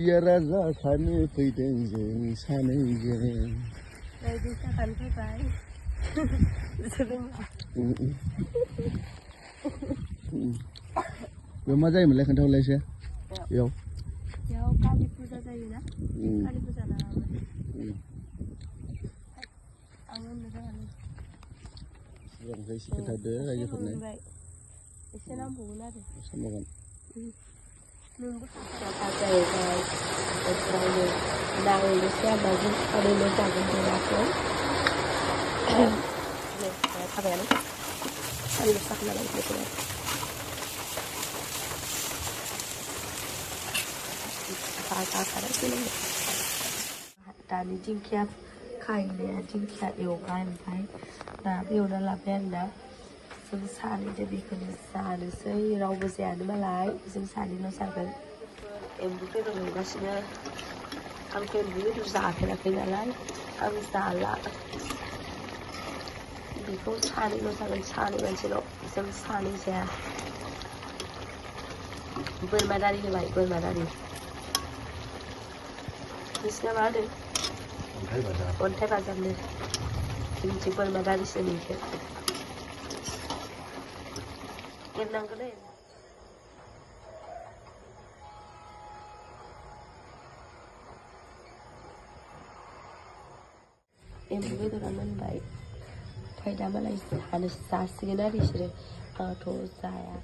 या राजा खानो फैदों जों सानैजों रायजो जाखानो फैबाय बेयाव मा जायोमोनलाय खोन्थाहरलाय एसे बेयाव कालि फुजा जायोना कालि फुजा लाङामोन आं होननो रोङालै सिगांनिफ्राय एसे खोन्थादो रायजोफोरनो एसे नांबावगोन आरो सानबावगोन नोंबो खोन्था जाहैबाय ओमफ्राय नांनोसै आरोना जों ओरैनो जागोन देराखै थाबायानो सानैबो साखा नालाय बेखौनो दानि दिंखिया खाहैनाया दिंखिया एवबाय ओमफ्राय नाबो एवना लाबाय आरोना जों सानैजों बेखौनो जानोसै रावबो जायानो मालाय जों सानैल' जागोन एम्बु बेदर एवगासिनो आंथ' एम्बु बेदर जाफेराखै नालाय आं जाला बेखौ सानैल' जागोन सानै मानसिल' जों सानै जाया बोरमा दारि होबाय बोरमा दारि नोंसिना मा होनो अन्थाइ बाजाबनो जोंनिथिं बोरमा दारिसो नोंखौ एरनांगोन एम्बु बेदरा मोनबाय ओमफ्राय दा मालाय जासिगोन आरो बिसोरो आंथ' जाया